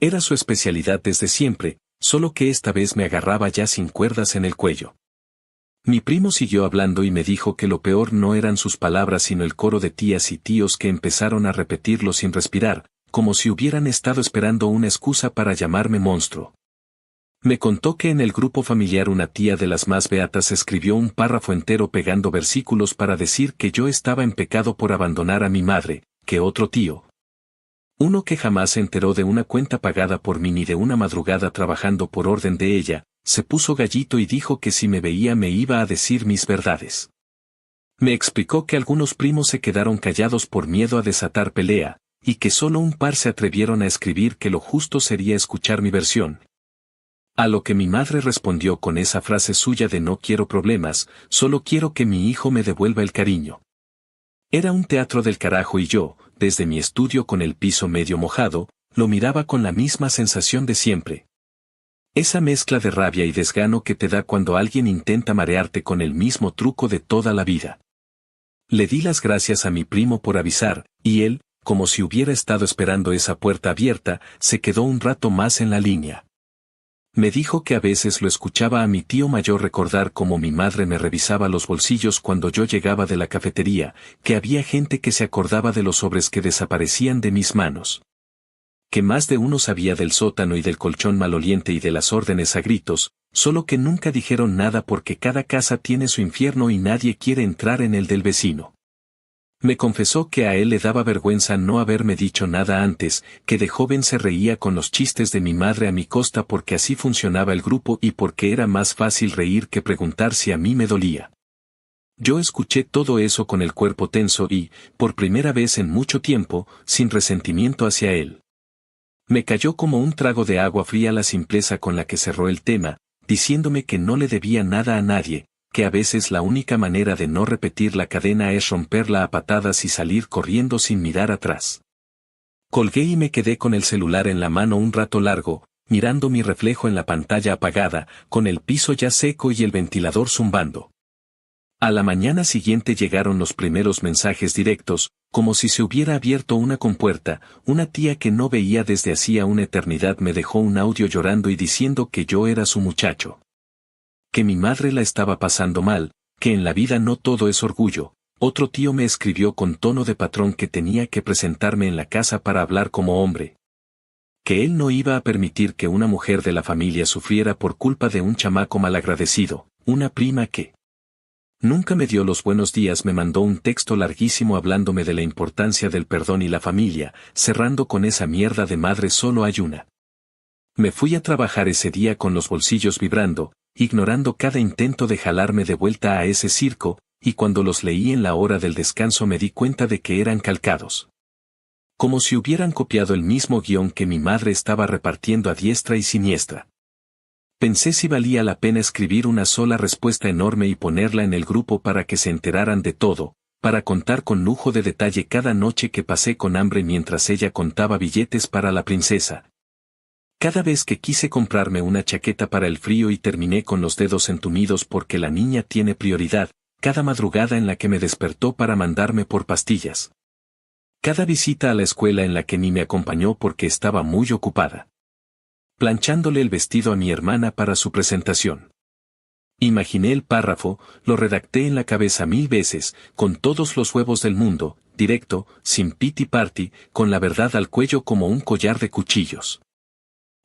Era su especialidad desde siempre, solo que esta vez me agarraba ya sin cuerdas en el cuello. Mi primo siguió hablando y me dijo que lo peor no eran sus palabras sino el coro de tías y tíos que empezaron a repetirlo sin respirar, como si hubieran estado esperando una excusa para llamarme monstruo. Me contó que en el grupo familiar una tía de las más beatas escribió un párrafo entero pegando versículos para decir que yo estaba en pecado por abandonar a mi madre, que otro tío, uno que jamás se enteró de una cuenta pagada por mí ni de una madrugada trabajando por orden de ella, se puso gallito y dijo que si me veía me iba a decir mis verdades. Me explicó que algunos primos se quedaron callados por miedo a desatar pelea, y que solo un par se atrevieron a escribir que lo justo sería escuchar mi versión. A lo que mi madre respondió con esa frase suya de no quiero problemas, solo quiero que mi hijo me devuelva el cariño. Era un teatro del carajo y yo, desde mi estudio con el piso medio mojado, lo miraba con la misma sensación de siempre. Esa mezcla de rabia y desgano que te da cuando alguien intenta marearte con el mismo truco de toda la vida. Le di las gracias a mi primo por avisar, y él, como si hubiera estado esperando esa puerta abierta, se quedó un rato más en la línea. Me dijo que a veces lo escuchaba a mi tío mayor recordar cómo mi madre me revisaba los bolsillos cuando yo llegaba de la cafetería, que había gente que se acordaba de los sobres que desaparecían de mis manos. Que más de uno sabía del sótano y del colchón maloliente y de las órdenes a gritos, solo que nunca dijeron nada porque cada casa tiene su infierno y nadie quiere entrar en el del vecino. Me confesó que a él le daba vergüenza no haberme dicho nada antes, que de joven se reía con los chistes de mi madre a mi costa porque así funcionaba el grupo y porque era más fácil reír que preguntar si a mí me dolía. Yo escuché todo eso con el cuerpo tenso y, por primera vez en mucho tiempo, sin resentimiento hacia él. Me cayó como un trago de agua fría la simpleza con la que cerró el tema, diciéndome que no le debía nada a nadie, que a veces la única manera de no repetir la cadena es romperla a patadas y salir corriendo sin mirar atrás. Colgué y me quedé con el celular en la mano un rato largo, mirando mi reflejo en la pantalla apagada, con el piso ya seco y el ventilador zumbando. A la mañana siguiente llegaron los primeros mensajes directos, como si se hubiera abierto una compuerta. Una tía que no veía desde hacía una eternidad me dejó un audio llorando y diciendo que yo era su muchacho. Que mi madre la estaba pasando mal, que en la vida no todo es orgullo. Otro tío me escribió con tono de patrón que tenía que presentarme en la casa para hablar como hombre. Que él no iba a permitir que una mujer de la familia sufriera por culpa de un chamaco malagradecido. Una prima que nunca me dio los buenos días me mandó un texto larguísimo hablándome de la importancia del perdón y la familia, cerrando con esa mierda de madre solo hay una. Me fui a trabajar ese día con los bolsillos vibrando, ignorando cada intento de jalarme de vuelta a ese circo, y cuando los leí en la hora del descanso me di cuenta de que eran calcados. Como si hubieran copiado el mismo guión que mi madre estaba repartiendo a diestra y siniestra. Pensé si valía la pena escribir una sola respuesta enorme y ponerla en el grupo para que se enteraran de todo, para contar con lujo de detalle cada noche que pasé con hambre mientras ella contaba billetes para la princesa. Cada vez que quise comprarme una chaqueta para el frío y terminé con los dedos entumidos porque la niña tiene prioridad, cada madrugada en la que me despertó para mandarme por pastillas. Cada visita a la escuela en la que ni me acompañó porque estaba muy ocupada planchándole el vestido a mi hermana para su presentación. Imaginé el párrafo, lo redacté en la cabeza 1000 veces, con todos los huevos del mundo, directo, sin pity party, con la verdad al cuello como un collar de cuchillos.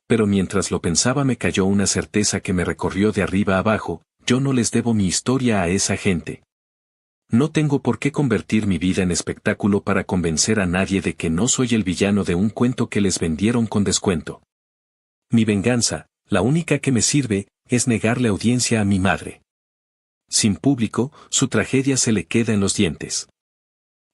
Pero mientras lo pensaba me cayó una certeza que me recorrió de arriba a abajo, yo no les debo mi historia a esa gente. No tengo por qué convertir mi vida en espectáculo para convencer a nadie de que no soy el villano de un cuento que les vendieron con descuento. Mi venganza, la única que me sirve, es negarle audiencia a mi madre. Sin público, su tragedia se le queda en los dientes.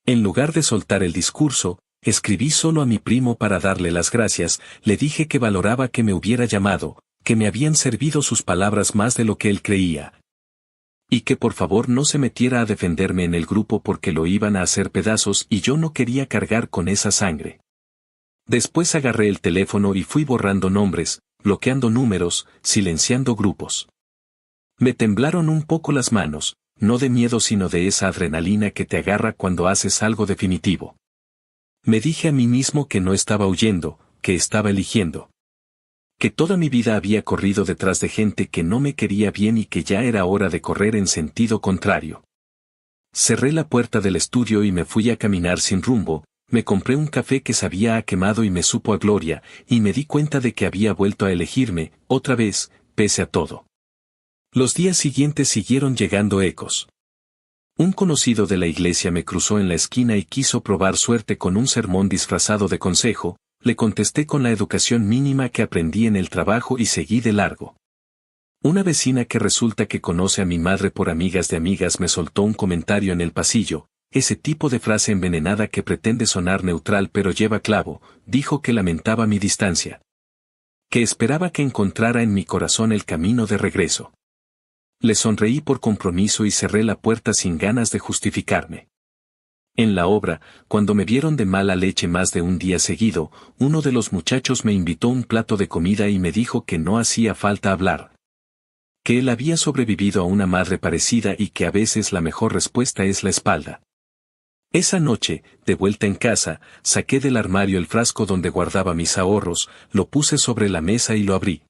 En lugar de soltar el discurso, escribí solo a mi primo para darle las gracias, le dije que valoraba que me hubiera llamado, que me habían servido sus palabras más de lo que él creía. Y que por favor no se metiera a defenderme en el grupo porque lo iban a hacer pedazos y yo no quería cargar con esa sangre. Después agarré el teléfono y fui borrando nombres, bloqueando números, silenciando grupos. Me temblaron un poco las manos, no de miedo sino de esa adrenalina que te agarra cuando haces algo definitivo. Me dije a mí mismo que no estaba huyendo, que estaba eligiendo. Que toda mi vida había corrido detrás de gente que no me quería bien y que ya era hora de correr en sentido contrario. Cerré la puerta del estudio y me fui a caminar sin rumbo. Me compré un café que sabía a quemado y me supo a gloria, y me di cuenta de que había vuelto a elegirme, otra vez, pese a todo. Los días siguientes siguieron llegando ecos. Un conocido de la iglesia me cruzó en la esquina y quiso probar suerte con un sermón disfrazado de consejo. Le contesté con la educación mínima que aprendí en el trabajo y seguí de largo. Una vecina que resulta que conoce a mi madre por amigas de amigas me soltó un comentario en el pasillo. Ese tipo de frase envenenada que pretende sonar neutral pero lleva clavo, dijo que lamentaba mi distancia. Que esperaba que encontrara en mi corazón el camino de regreso. Le sonreí por compromiso y cerré la puerta sin ganas de justificarme. En la obra, cuando me vieron de mala leche más de un día seguido, uno de los muchachos me invitó un plato de comida y me dijo que no hacía falta hablar. Que él había sobrevivido a una madre parecida y que a veces la mejor respuesta es la espalda. Esa noche, de vuelta en casa, saqué del armario el frasco donde guardaba mis ahorros, lo puse sobre la mesa y lo abrí.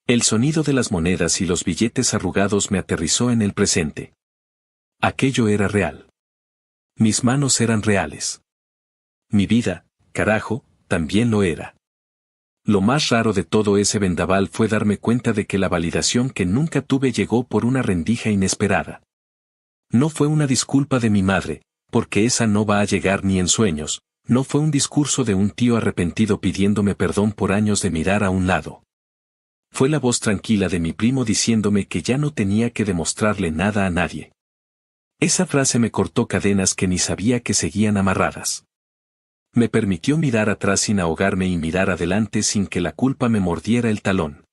El sonido de las monedas y los billetes arrugados me aterrizó en el presente. Aquello era real. Mis manos eran reales. Mi vida, carajo, también lo era. Lo más raro de todo ese vendaval fue darme cuenta de que la validación que nunca tuve llegó por una rendija inesperada. No fue una disculpa de mi madre, porque esa no va a llegar ni en sueños, no fue un discurso de un tío arrepentido pidiéndome perdón por años de mirar a un lado. Fue la voz tranquila de mi primo diciéndome que ya no tenía que demostrarle nada a nadie. Esa frase me cortó cadenas que ni sabía que seguían amarradas. Me permitió mirar atrás sin ahogarme y mirar adelante sin que la culpa me mordiera el talón.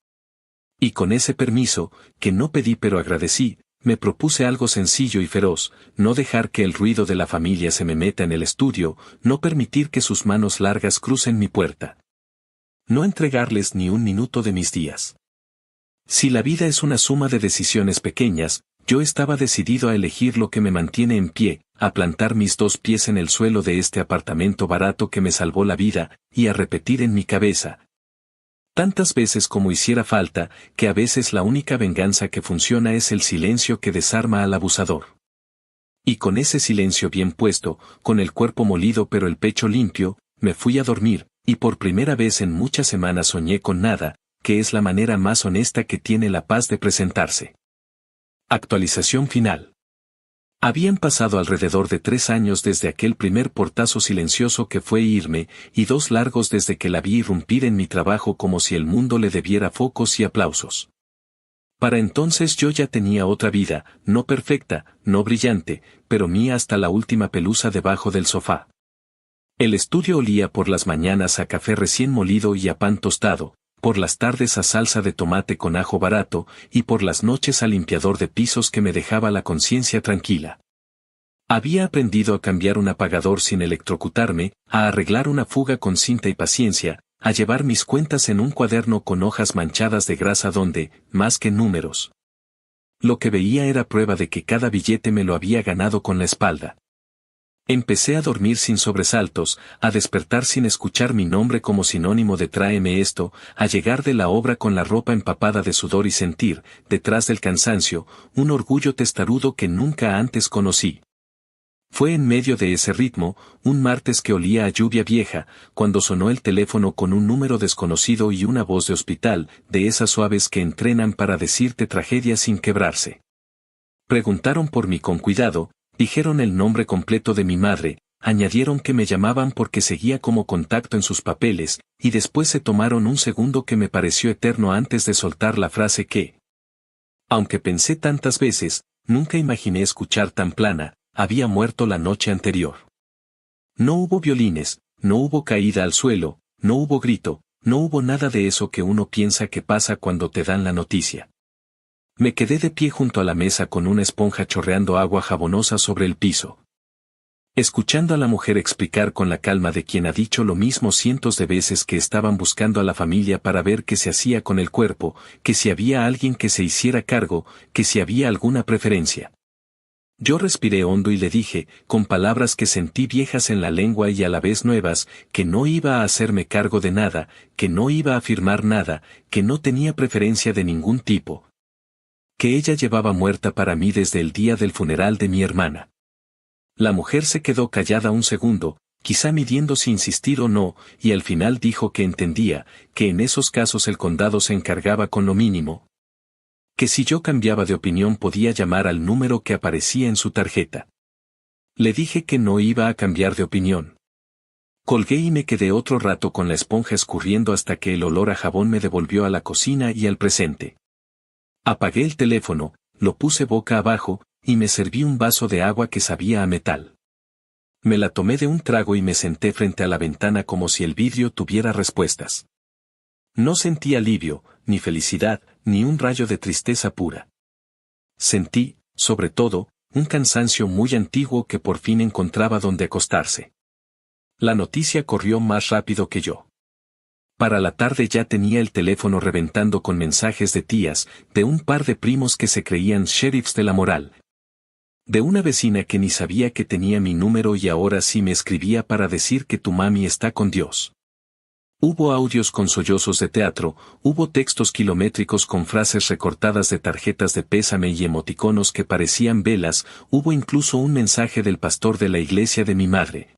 Y con ese permiso, que no pedí pero agradecí, me propuse algo sencillo y feroz, no dejar que el ruido de la familia se me meta en el estudio, no permitir que sus manos largas crucen mi puerta. No entregarles ni un minuto de mis días. Si la vida es una suma de decisiones pequeñas, yo estaba decidido a elegir lo que me mantiene en pie, a plantar mis 2 pies en el suelo de este apartamento barato que me salvó la vida, y a repetir en mi cabeza, tantas veces como hiciera falta, que a veces la única venganza que funciona es el silencio que desarma al abusador. Y con ese silencio bien puesto, con el cuerpo molido pero el pecho limpio, me fui a dormir, y por primera vez en muchas semanas soñé con nada, que es la manera más honesta que tiene la paz de presentarse. Actualización final. Habían pasado alrededor de 3 años desde aquel primer portazo silencioso que fue irme, y 2 largos desde que la vi irrumpir en mi trabajo como si el mundo le debiera focos y aplausos. Para entonces yo ya tenía otra vida, no perfecta, no brillante, pero mía hasta la última pelusa debajo del sofá. El estudio olía por las mañanas a café recién molido y a pan tostado, por las tardes a salsa de tomate con ajo barato, y por las noches a limpiador de pisos que me dejaba la conciencia tranquila. Había aprendido a cambiar un apagador sin electrocutarme, a arreglar una fuga con cinta y paciencia, a llevar mis cuentas en un cuaderno con hojas manchadas de grasa donde, más que números, lo que veía era prueba de que cada billete me lo había ganado con la espalda. Empecé a dormir sin sobresaltos, a despertar sin escuchar mi nombre como sinónimo de tráeme esto, a llegar de la obra con la ropa empapada de sudor y sentir, detrás del cansancio, un orgullo testarudo que nunca antes conocí. Fue en medio de ese ritmo, un martes que olía a lluvia vieja, cuando sonó el teléfono con un número desconocido y una voz de hospital, de esas suaves que entrenan para decirte tragedia sin quebrarse. Preguntaron por mí con cuidado, dijeron el nombre completo de mi madre, añadieron que me llamaban porque seguía como contacto en sus papeles, y después se tomaron un segundo que me pareció eterno antes de soltar la frase que, aunque pensé tantas veces, nunca imaginé escuchar tan plana, había muerto la noche anterior. No hubo violines, no hubo caída al suelo, no hubo grito, no hubo nada de eso que uno piensa que pasa cuando te dan la noticia. Me quedé de pie junto a la mesa con una esponja chorreando agua jabonosa sobre el piso. Escuchando a la mujer explicar con la calma de quien ha dicho lo mismo cientos de veces que estaban buscando a la familia para ver qué se hacía con el cuerpo, que si había alguien que se hiciera cargo, que si había alguna preferencia. Yo respiré hondo y le dije, con palabras que sentí viejas en la lengua y a la vez nuevas, que no iba a hacerme cargo de nada, que no iba a afirmar nada, que no tenía preferencia de ningún tipo. Que ella llevaba muerta para mí desde el día del funeral de mi hermana. La mujer se quedó callada un segundo, quizá midiendo si insistir o no, y al final dijo que entendía, que en esos casos el condado se encargaba con lo mínimo. Que si yo cambiaba de opinión podía llamar al número que aparecía en su tarjeta. Le dije que no iba a cambiar de opinión. Colgué y me quedé otro rato con la esponja escurriendo hasta que el olor a jabón me devolvió a la cocina y al presente. Apagué el teléfono, lo puse boca abajo, y me serví un vaso de agua que sabía a metal. Me la tomé de un trago y me senté frente a la ventana como si el vidrio tuviera respuestas. No sentí alivio, ni felicidad, ni un rayo de tristeza pura. Sentí, sobre todo, un cansancio muy antiguo que por fin encontraba donde acostarse. La noticia corrió más rápido que yo. Para la tarde ya tenía el teléfono reventando con mensajes de tías, de un par de primos que se creían sheriffs de la moral. De una vecina que ni sabía que tenía mi número y ahora sí me escribía para decir que tu mami está con Dios. Hubo audios con sollozos de teatro, hubo textos kilométricos con frases recortadas de tarjetas de pésame y emoticonos que parecían velas, hubo incluso un mensaje del pastor de la iglesia de mi madre.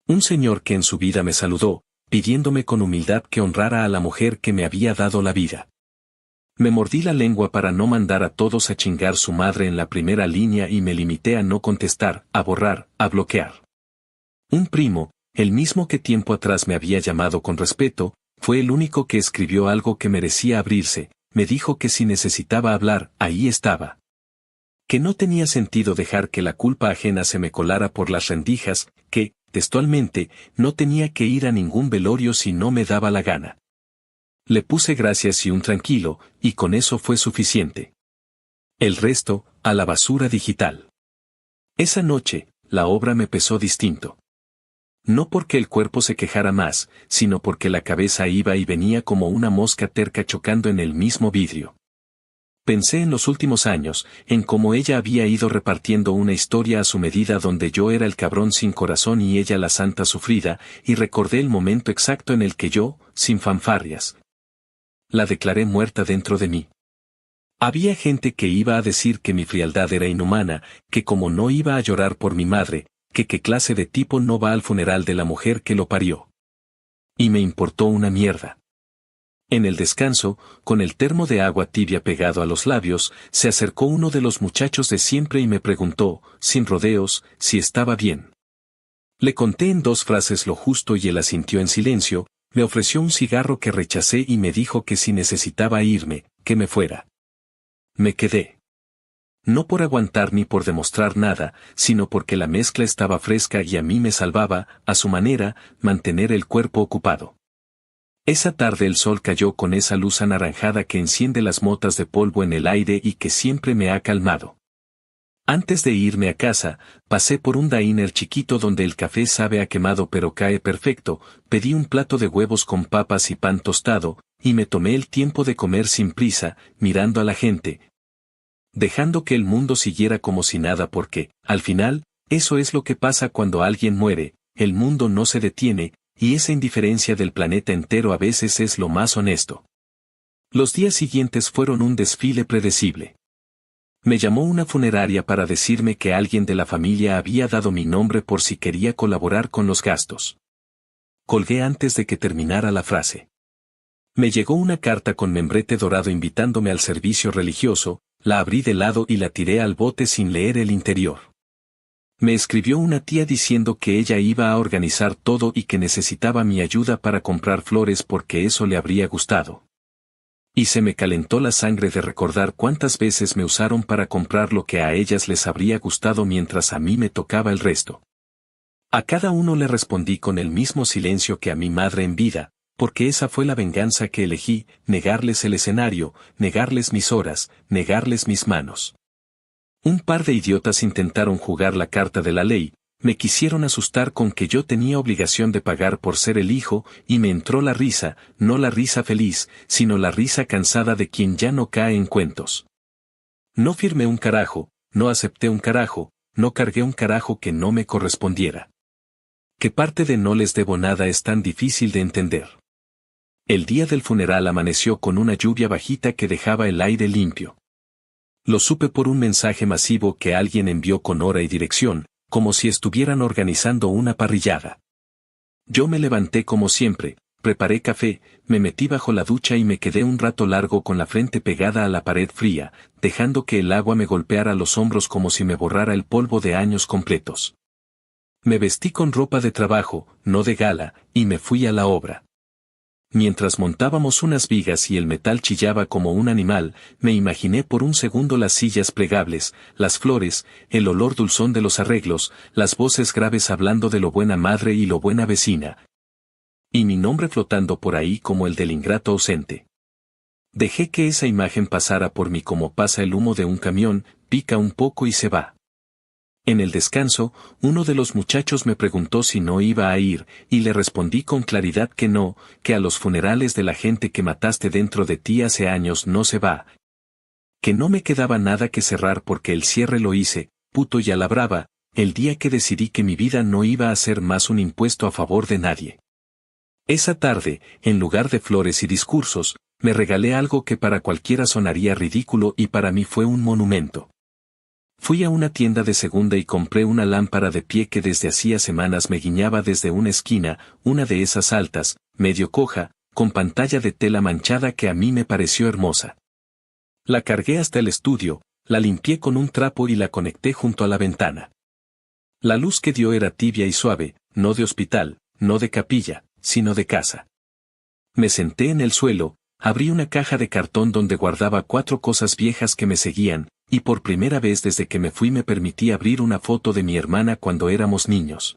Un señor que en su vida me saludó, pidiéndome con humildad que honrara a la mujer que me había dado la vida. Me mordí la lengua para no mandar a todos a chingar su madre en la primera línea y me limité a no contestar, a borrar, a bloquear. Un primo, el mismo que tiempo atrás me había llamado con respeto, fue el único que escribió algo que merecía abrirse, me dijo que si necesitaba hablar, ahí estaba. Que no tenía sentido dejar que la culpa ajena se me colara por las rendijas, que, textualmente, no tenía que ir a ningún velorio si no me daba la gana. Le puse gracias y un tranquilo, y con eso fue suficiente. El resto, a la basura digital. Esa noche, la obra me pesó distinto. No porque el cuerpo se quejara más, sino porque la cabeza iba y venía como una mosca terca chocando en el mismo vidrio. Pensé en los últimos años, en cómo ella había ido repartiendo una historia a su medida donde yo era el cabrón sin corazón y ella la santa sufrida, y recordé el momento exacto en el que yo, sin fanfarrias, la declaré muerta dentro de mí. Había gente que iba a decir que mi frialdad era inhumana, que como no iba a llorar por mi madre, que qué clase de tipo no va al funeral de la mujer que lo parió. Y me importó una mierda. En el descanso, con el termo de agua tibia pegado a los labios, se acercó uno de los muchachos de siempre y me preguntó, sin rodeos, si estaba bien. Le conté en 2 frases lo justo y él asintió en silencio, me ofreció un cigarro que rechacé y me dijo que si necesitaba irme, que me fuera. Me quedé. No por aguantar ni por demostrar nada, sino porque la mezcla estaba fresca y a mí me salvaba, a su manera, mantener el cuerpo ocupado. Esa tarde el sol cayó con esa luz anaranjada que enciende las motas de polvo en el aire y que siempre me ha calmado. Antes de irme a casa, pasé por un diner chiquito donde el café sabe a quemado pero cae perfecto, pedí un plato de huevos con papas y pan tostado, y me tomé el tiempo de comer sin prisa, mirando a la gente, dejando que el mundo siguiera como si nada porque, al final, eso es lo que pasa cuando alguien muere, el mundo no se detiene, y esa indiferencia del planeta entero a veces es lo más honesto. Los días siguientes fueron un desfile predecible. Me llamó una funeraria para decirme que alguien de la familia había dado mi nombre por si quería colaborar con los gastos. Colgué antes de que terminara la frase. Me llegó una carta con membrete dorado invitándome al servicio religioso, la abrí de lado y la tiré al bote sin leer el interior. Me escribió una tía diciendo que ella iba a organizar todo y que necesitaba mi ayuda para comprar flores porque eso le habría gustado. Y se me calentó la sangre de recordar cuántas veces me usaron para comprar lo que a ellas les habría gustado mientras a mí me tocaba el resto. A cada uno le respondí con el mismo silencio que a mi madre en vida, porque esa fue la venganza que elegí, negarles el escenario, negarles mis horas, negarles mis manos. Un par de idiotas intentaron jugar la carta de la ley, me quisieron asustar con que yo tenía obligación de pagar por ser el hijo, y me entró la risa, no la risa feliz, sino la risa cansada de quien ya no cae en cuentos. No firmé un carajo, no acepté un carajo, no cargué un carajo que no me correspondiera. ¿Qué parte de no les debo nada es tan difícil de entender? El día del funeral amaneció con una lluvia bajita que dejaba el aire limpio. Lo supe por un mensaje masivo que alguien envió con hora y dirección, como si estuvieran organizando una parrillada. Yo me levanté como siempre, preparé café, me metí bajo la ducha y me quedé un rato largo con la frente pegada a la pared fría, dejando que el agua me golpeara los hombros como si me borrara el polvo de años completos. Me vestí con ropa de trabajo, no de gala, y me fui a la obra. Mientras montábamos unas vigas y el metal chillaba como un animal, me imaginé por un segundo las sillas plegables, las flores, el olor dulzón de los arreglos, las voces graves hablando de lo buena madre y lo buena vecina. Y mi nombre flotando por ahí como el del ingrato ausente. Dejé que esa imagen pasara por mí como pasa el humo de un camión, pica un poco y se va. En el descanso, uno de los muchachos me preguntó si no iba a ir, y le respondí con claridad que no, que a los funerales de la gente que mataste dentro de ti hace años no se va. Que no me quedaba nada que cerrar porque el cierre lo hice, puto y a la brava, el día que decidí que mi vida no iba a ser más un impuesto a favor de nadie. Esa tarde, en lugar de flores y discursos, me regalé algo que para cualquiera sonaría ridículo y para mí fue un monumento. Fui a una tienda de segunda y compré una lámpara de pie que desde hacía semanas me guiñaba desde una esquina, una de esas altas, medio coja, con pantalla de tela manchada que a mí me pareció hermosa. La cargué hasta el estudio, la limpié con un trapo y la conecté junto a la ventana. La luz que dio era tibia y suave, no de hospital, no de capilla, sino de casa. Me senté en el suelo, abrí una caja de cartón donde guardaba 4 cosas viejas que me seguían, y por primera vez desde que me fui me permití abrir una foto de mi hermana cuando éramos niños.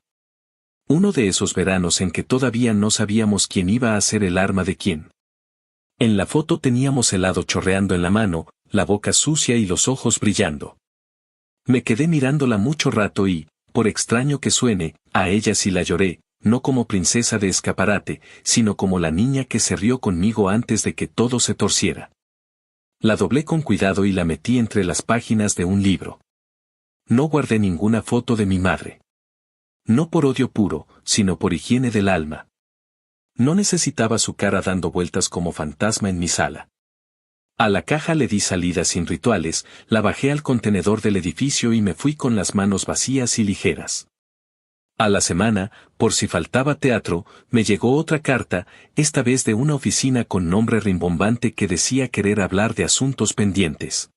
Uno de esos veranos en que todavía no sabíamos quién iba a ser el arma de quién. En la foto teníamos helado chorreando en la mano, la boca sucia y los ojos brillando. Me quedé mirándola mucho rato y, por extraño que suene, a ella sí la lloré, no como princesa de escaparate, sino como la niña que se rió conmigo antes de que todo se torciera. La doblé con cuidado y la metí entre las páginas de un libro. No guardé ninguna foto de mi madre. No por odio puro, sino por higiene del alma. No necesitaba su cara dando vueltas como fantasma en mi sala. A la caja le di salida sin rituales, la bajé al contenedor del edificio y me fui con las manos vacías y ligeras. A la semana, por si faltaba teatro, me llegó otra carta, esta vez de una oficina con nombre rimbombante que decía querer hablar de asuntos pendientes.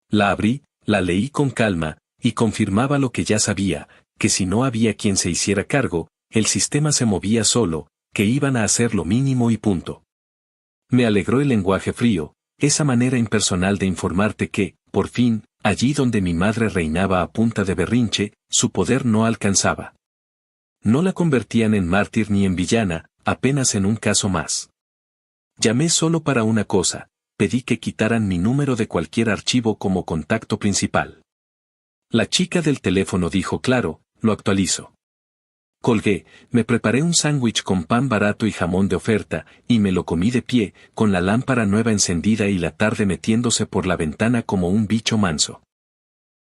La abrí, la leí con calma, y confirmaba lo que ya sabía, que si no había quien se hiciera cargo, el sistema se movía solo, que iban a hacer lo mínimo y punto. Me alegró el lenguaje frío, esa manera impersonal de informarte que, por fin, allí donde mi madre reinaba a punta de berrinche, su poder no alcanzaba. No la convertían en mártir ni en villana, apenas en un caso más. Llamé solo para una cosa, pedí que quitaran mi número de cualquier archivo como contacto principal. La chica del teléfono dijo claro, lo actualizo. Colgué, me preparé un sándwich con pan barato y jamón de oferta, y me lo comí de pie, con la lámpara nueva encendida y la tarde metiéndose por la ventana como un bicho manso.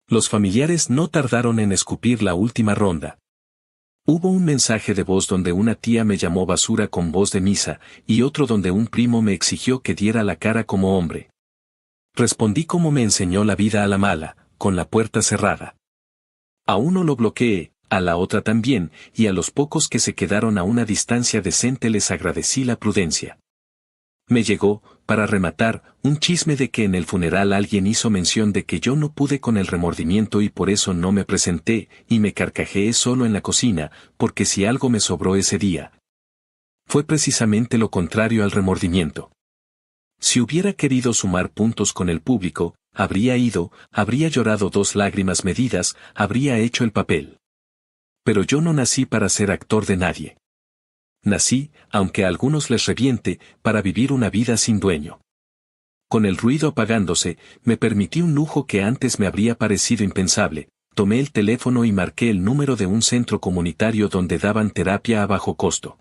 Los familiares no tardaron en escupir la última ronda. Hubo un mensaje de voz donde una tía me llamó basura con voz de misa, y otro donde un primo me exigió que diera la cara como hombre. Respondí como me enseñó la vida a la mala, con la puerta cerrada. A uno lo bloqueé, a la otra también, y a los pocos que se quedaron a una distancia decente les agradecí la prudencia. Me llegó, para rematar, un chisme de que en el funeral alguien hizo mención de que yo no pude con el remordimiento y por eso no me presenté, y me carcajeé solo en la cocina, porque si algo me sobró ese día, fue precisamente lo contrario al remordimiento. Si hubiera querido sumar puntos con el público, habría ido, habría llorado 2 lágrimas medidas, habría hecho el papel. Pero yo no nací para ser actor de nadie. Nací, aunque a algunos les reviente, para vivir una vida sin dueño. Con el ruido apagándose, me permití un lujo que antes me habría parecido impensable, tomé el teléfono y marqué el número de un centro comunitario donde daban terapia a bajo costo.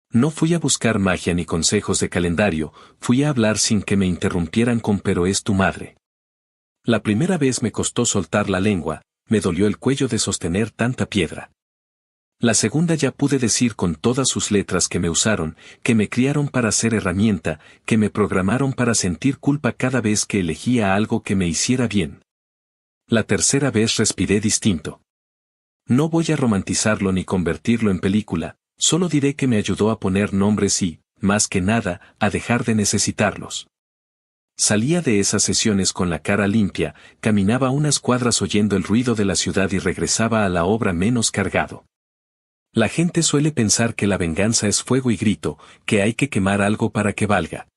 No fui a buscar magia ni consejos de calendario, fui a hablar sin que me interrumpieran con "pero es tu madre". La primera vez me costó soltar la lengua, me dolió el cuello de sostener tanta piedra. La segunda ya pude decir con todas sus letras que me usaron, que me criaron para ser herramienta, que me programaron para sentir culpa cada vez que elegía algo que me hiciera bien. La tercera vez respiré distinto. No voy a romantizarlo ni convertirlo en película, solo diré que me ayudó a poner nombres y, más que nada, a dejar de necesitarlos. Salía de esas sesiones con la cara limpia, caminaba unas cuadras oyendo el ruido de la ciudad y regresaba a la obra menos cargado. La gente suele pensar que la venganza es fuego y grito, que hay que quemar algo para que valga.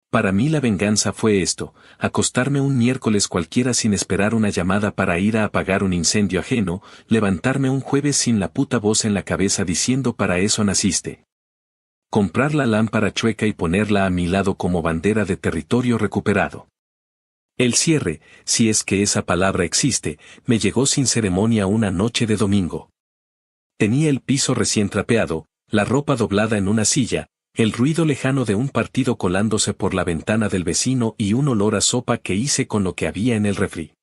Para mí la venganza fue esto, acostarme un miércoles cualquiera sin esperar una llamada para ir a apagar un incendio ajeno, levantarme un jueves sin la puta voz en la cabeza diciendo para eso naciste. Comprar la lámpara chueca y ponerla a mi lado como bandera de territorio recuperado. El cierre, si es que esa palabra existe, me llegó sin ceremonia una noche de domingo. Tenía el piso recién trapeado, la ropa doblada en una silla, el ruido lejano de un partido colándose por la ventana del vecino y un olor a sopa que hice con lo que había en el refri.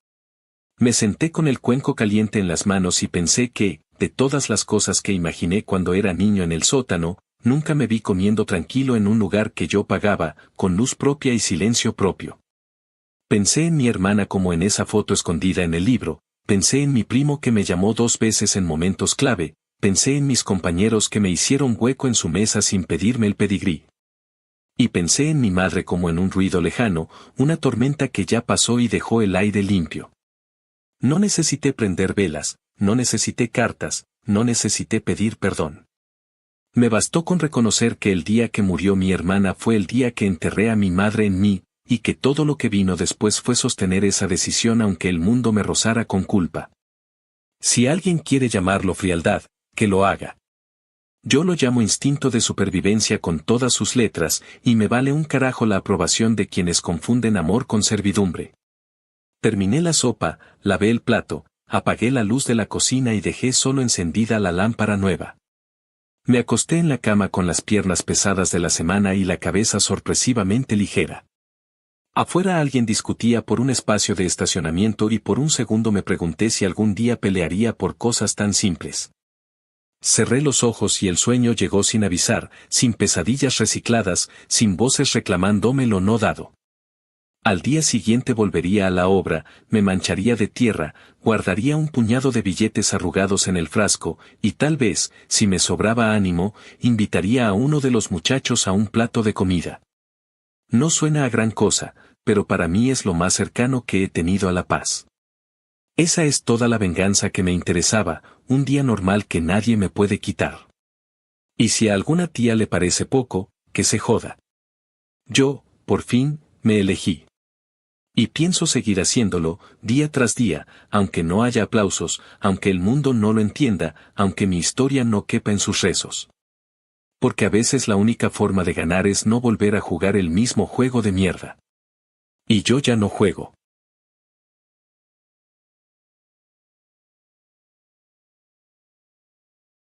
Me senté con el cuenco caliente en las manos y pensé que, de todas las cosas que imaginé cuando era niño en el sótano, nunca me vi comiendo tranquilo en un lugar que yo pagaba, con luz propia y silencio propio. Pensé en mi hermana como en esa foto escondida en el libro, pensé en mi primo que me llamó 2 veces en momentos clave, pensé en mis compañeros que me hicieron hueco en su mesa sin pedirme el pedigrí. Y pensé en mi madre como en un ruido lejano, una tormenta que ya pasó y dejó el aire limpio. No necesité prender velas, no necesité cartas, no necesité pedir perdón. Me bastó con reconocer que el día que murió mi hermana fue el día que enterré a mi madre en mí, y que todo lo que vino después fue sostener esa decisión aunque el mundo me rozara con culpa. Si alguien quiere llamarlo frialdad, que lo haga. Yo lo llamo instinto de supervivencia con todas sus letras, y me vale un carajo la aprobación de quienes confunden amor con servidumbre. Terminé la sopa, lavé el plato, apagué la luz de la cocina y dejé solo encendida la lámpara nueva. Me acosté en la cama con las piernas pesadas de la semana y la cabeza sorpresivamente ligera. Afuera alguien discutía por un espacio de estacionamiento y por un segundo me pregunté si algún día pelearía por cosas tan simples. Cerré los ojos y el sueño llegó sin avisar, sin pesadillas recicladas, sin voces reclamándome lo no dado. Al día siguiente volvería a la obra, me mancharía de tierra, guardaría un puñado de billetes arrugados en el frasco, y tal vez, si me sobraba ánimo, invitaría a uno de los muchachos a un plato de comida. No suena a gran cosa, pero para mí es lo más cercano que he tenido a la paz. Esa es toda la venganza que me interesaba, un día normal que nadie me puede quitar. Y si a alguna tía le parece poco, que se joda. Yo, por fin, me elegí. Y pienso seguir haciéndolo, día tras día, aunque no haya aplausos, aunque el mundo no lo entienda, aunque mi historia no quepa en sus rezos. Porque a veces la única forma de ganar es no volver a jugar el mismo juego de mierda. Y yo ya no juego.